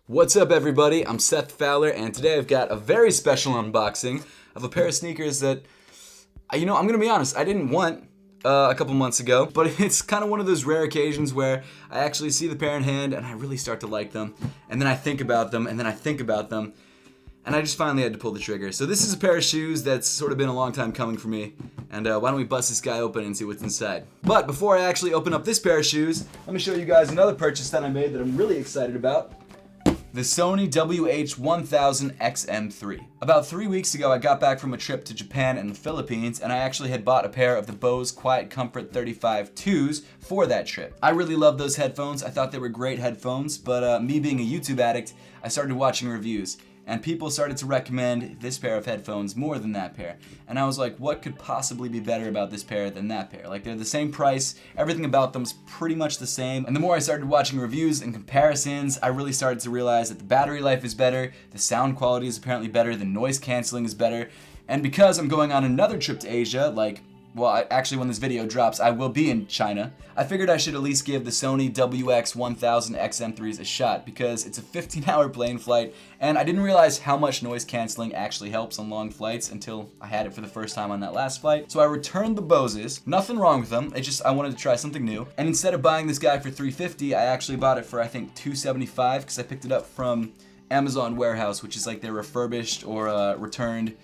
What's up, everybody? I'm Seth Fowler, and today I've got a very special unboxing of a pair of sneakers that, I'm gonna be honest, I didn't want a couple months ago, but it's kind of one of those rare occasions where I actually see the pair in hand and I really start to like them, and then I think about them, and then I think about them, and I just finally had to pull the trigger. So this is a pair of shoes that's sort of been a long time coming for me, and why don't we bust this guy open and see what's inside. But before I actually open up this pair of shoes, let me show you guys another purchase that I made that I'm really excited about. The Sony WH-1000XM3. About 3 weeks ago, I got back from a trip to Japan and the Philippines, and I actually had bought a pair of the Bose Quiet Comfort 35 2s for that trip. I really love those headphones. I thought they were great headphones, but me being a YouTube addict, I started watching reviews, and people started to recommend this pair of headphones more than that pair. And I was like, what could possibly be better about this pair than that pair? Like, they're the same price, everything about them's pretty much the same. And the more I started watching reviews and comparisons, I really started to realize that the battery life is better, the sound quality is apparently better, the noise canceling is better. And because I'm going on another trip to Asia, actually when this video drops, I will be in China, I figured I should at least give the Sony WX-1000XM3s a shot because it's a 15-hour plane flight, and I didn't realize how much noise canceling actually helps on long flights until I had it for the first time on that last flight. So I returned the Boses. Nothing wrong with them, it's just I wanted to try something new. And instead of buying this guy for $350, I actually bought it for I think $275 because I picked it up from Amazon Warehouse, which is like their refurbished or returned,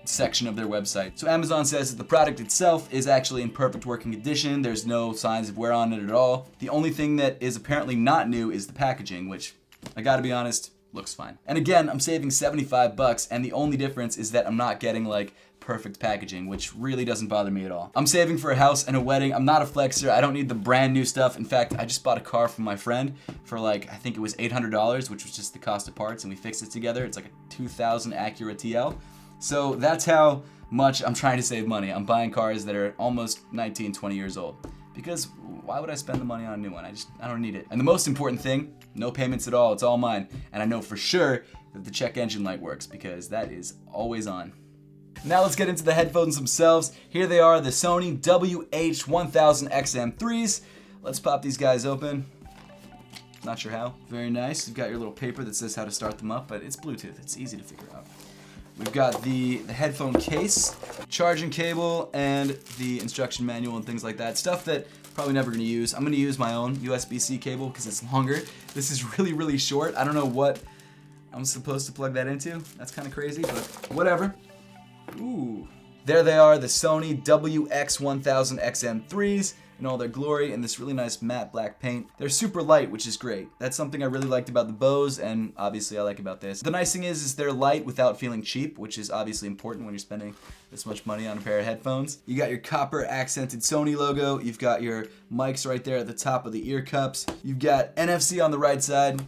section of their website. So Amazon says that the product itself is actually in perfect working condition. There's no signs of wear on it at all. The only thing that is apparently not new is the packaging, which, I gotta be honest, looks fine. And again, I'm saving $75, and the only difference is that I'm not getting like perfect packaging, which really doesn't bother me at all. I'm saving for a house and a wedding. I'm not a flexer. I don't need the brand new stuff. In fact, I just bought a car from my friend for I think it was $800, which was just the cost of parts, and we fixed it together. It's like a 2000 Acura TL. So that's how much I'm trying to save money. I'm buying cars that are almost 19, 20 years old. Because why would I spend the money on a new one? I don't need it. And the most important thing, no payments at all. It's all mine. And I know for sure that the check engine light works because that is always on. Now let's get into the headphones themselves. Here they are, the Sony WH-1000XM3s. Let's pop these guys open. Not sure how. Very nice. You've got your little paper that says how to start them up, but it's Bluetooth. It's easy to figure out. We've got the headphone case, charging cable, and the instruction manual and things like that. Stuff that I'm probably never going to use. I'm going to use my own USB-C cable because it's longer. This is really, really short. I don't know what I'm supposed to plug that into. That's kind of crazy, but whatever. Ooh. There they are, the Sony WX-1000XM3s in all their glory in this really nice matte black paint. They're super light, which is great. That's something I really liked about the Bose, and obviously I like about this. The nice thing is they're light without feeling cheap, which is obviously important when you're spending this much money on a pair of headphones. You got your copper accented Sony logo. You've got your mics right there at the top of the ear cups. You've got NFC on the right side,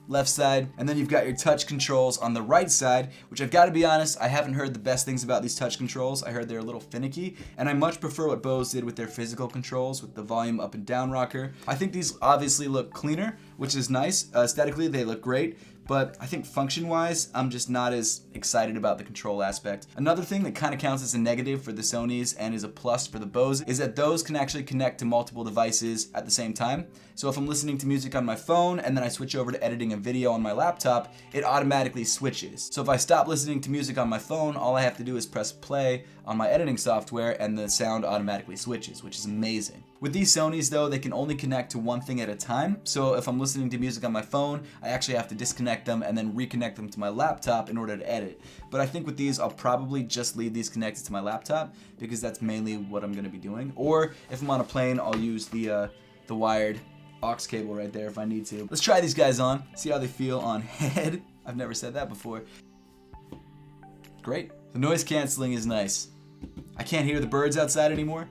left side, and then you've got your touch controls on the right side, which I've got to be honest, I haven't heard the best things about these touch controls. I heard they're a little finicky, and I much prefer what Bose did with their physical controls with the volume up and down rocker. I think these obviously look cleaner, which is nice. Aesthetically, they look great, but I think function-wise, I'm just not as excited about the control aspect. Another thing that kind of counts as a negative for the Sonys and is a plus for the Bose is that those can actually connect to multiple devices at the same time. So if I'm listening to music on my phone and then I switch over to editing a video on my laptop, it automatically switches. So if I stop listening to music on my phone, all I have to do is press play on my editing software and the sound automatically switches, which is amazing. With these Sonys though, they can only connect to one thing at a time. So if I'm listening to music on my phone, I actually have to disconnect them and then reconnect them to my laptop in order to edit. But I think with these, I'll probably just leave these connected to my laptop because that's mainly what I'm gonna be doing. Or if I'm on a plane, I'll use the wired aux cable right there if I need to. Let's try these guys on, see how they feel on head. I've never said that before. Great. The noise canceling is nice. I can't hear the birds outside anymore.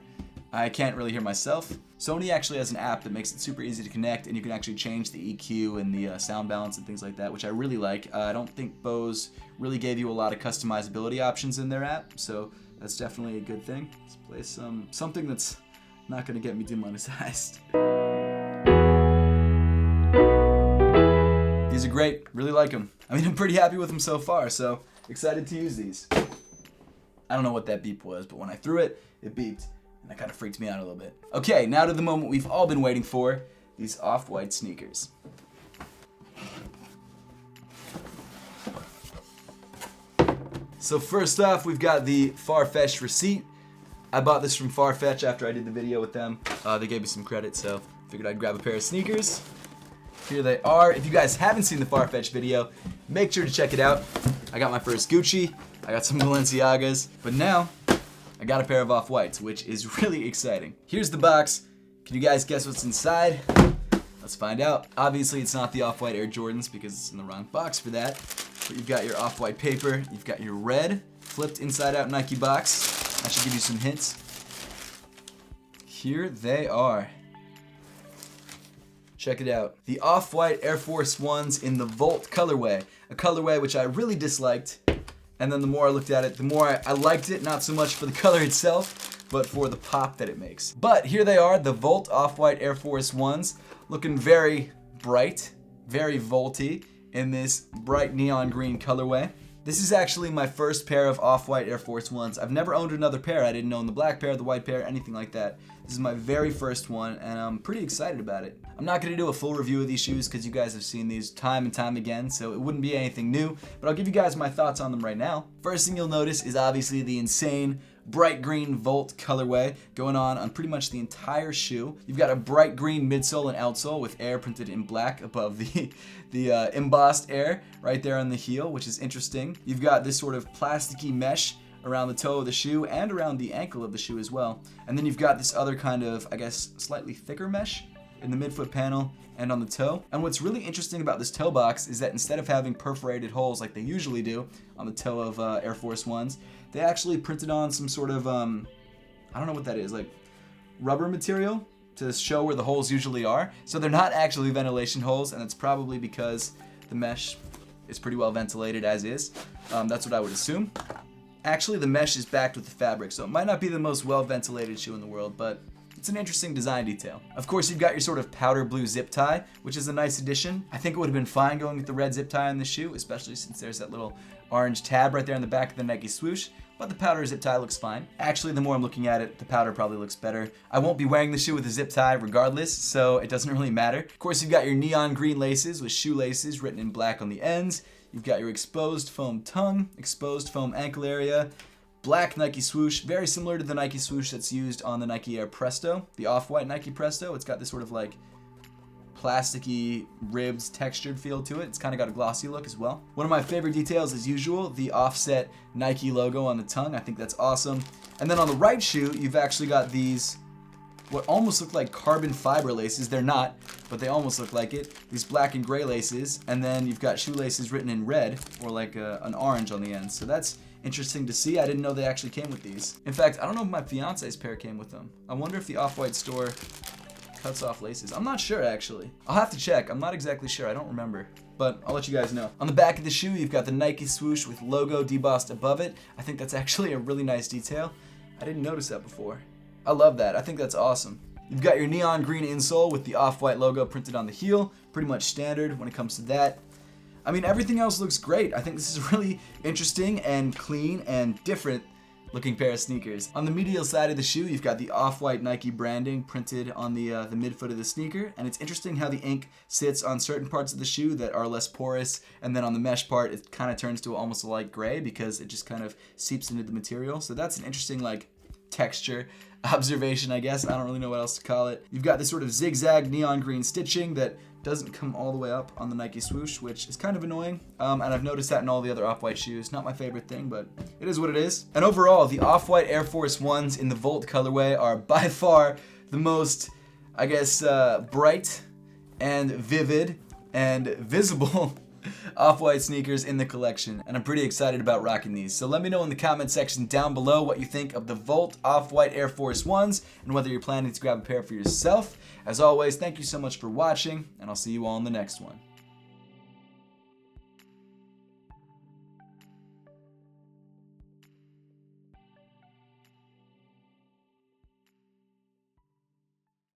I can't really hear myself. Sony actually has an app that makes it super easy to connect, and you can actually change the EQ and the sound balance and things like that, which I really like. I don't think Bose really gave you a lot of customizability options in their app, so that's definitely a good thing. Let's play something that's not going to get me demonetized. These are great. Really like them. I mean, I'm pretty happy with them so far, so excited to use these. I don't know what that beep was, but when I threw it, it beeped. And that kind of freaked me out a little bit. Okay, now to the moment we've all been waiting for, these off-white sneakers. So first off, we've got the Farfetch receipt. I bought this from Farfetch after I did the video with them. They gave me some credit, so figured I'd grab a pair of sneakers. Here they are. If you guys haven't seen the Farfetch video, make sure to check it out. I got my first Gucci, I got some Balenciagas, but now I got a pair of Off-Whites, which is really exciting. Here's the box. Can you guys guess what's inside? Let's find out. Obviously, it's not the Off-White Air Jordans because it's in the wrong box for that. But you've got your Off-White paper, you've got your red, flipped inside-out Nike box. That should give you some hints. Here they are. Check it out. The Off-White Air Force Ones in the Volt colorway. A colorway which I really disliked. And then the more I looked at it, the more I liked it. Not so much for the color itself, but for the pop that it makes. But here they are, the Volt Off-White Air Force Ones. Looking very bright, very Volty in this bright neon green colorway. This is actually my first pair of Off-White Air Force Ones. I've never owned another pair. I didn't own the black pair, the white pair, anything like that. This is my very first one, and I'm pretty excited about it. I'm not going to do a full review of these shoes because you guys have seen these time and time again, so it wouldn't be anything new, but I'll give you guys my thoughts on them right now. First thing you'll notice is obviously the insane bright green Volt colorway going on pretty much the entire shoe. You've got a bright green midsole and outsole with Air printed in black above the embossed Air right there on the heel, which is interesting. You've got this sort of plasticky mesh around the toe of the shoe and around the ankle of the shoe as well. And then you've got this other kind of, I guess, slightly thicker mesh in the midfoot panel and on the toe. And what's really interesting about this toe box is that instead of having perforated holes like they usually do on the toe of Air Force Ones, they actually printed on some sort of, I don't know what that is, like rubber material to show where the holes usually are. So they're not actually ventilation holes, and it's probably because the mesh is pretty well ventilated as is. That's what I would assume. Actually, the mesh is backed with the fabric, so it might not be the most well-ventilated shoe in the world, but it's an interesting design detail. Of course, you've got your sort of powder blue zip tie, which is a nice addition. I think it would have been fine going with the red zip tie on the shoe, especially since there's that little orange tab right there on the back of the Nike swoosh, but the powder zip tie looks fine. Actually, the more I'm looking at it, the powder probably looks better. I won't be wearing the shoe with a zip tie regardless, so it doesn't really matter. Of course, you've got your neon green laces with shoelaces written in black on the ends. You've got your exposed foam tongue, exposed foam ankle area, black Nike swoosh, very similar to the Nike swoosh that's used on the Nike Air Presto, the Off-White Nike Presto. It's got this sort of like plasticky ribs textured feel to it. It's kind of got a glossy look as well. One of my favorite details, as usual, the offset Nike logo on the tongue. I think that's awesome. And then on the right shoe, you've actually got these what almost look like carbon fiber laces. They're not, but they almost look like it. These black and gray laces, and then you've got shoelaces written in red or like an orange on the end. So that's interesting to see. I didn't know they actually came with these. In fact, I don't know if my fiance's pair came with them. I wonder if the Off-White store cuts off laces. I'm not sure, actually. I'll have to check. I'm not exactly sure. I don't remember, but I'll let you guys know. On the back of the shoe, you've got the Nike swoosh with logo debossed above it. I think that's actually a really nice detail. I didn't notice that before. I love that. I think that's awesome. You've got your neon green insole with the Off-White logo printed on the heel. Pretty much standard when it comes to that. I mean, everything else looks great. I think this is a really interesting and clean and different looking pair of sneakers. On the medial side of the shoe, you've got the Off-White Nike branding printed on the midfoot of the sneaker, and it's interesting how the ink sits on certain parts of the shoe that are less porous, and then on the mesh part, it kind of turns to almost a light gray because it just kind of seeps into the material. So that's an interesting like texture observation, I guess. I don't really know what else to call it. You've got this sort of zigzag neon green stitching that doesn't come all the way up on the Nike swoosh, which is kind of annoying. And I've noticed that in all the other Off-White shoes. Not my favorite thing, but it is what it is. And overall, the Off-White Air Force Ones in the Volt colorway are by far the most, I guess, bright and vivid and visible Off-White sneakers in the collection, and I'm pretty excited about rocking these. So let me know in the comment section down below what you think of the Volt Off-White Air Force Ones and whether you're planning to grab a pair for yourself. As always, thank you so much for watching, and I'll see you all in the next one.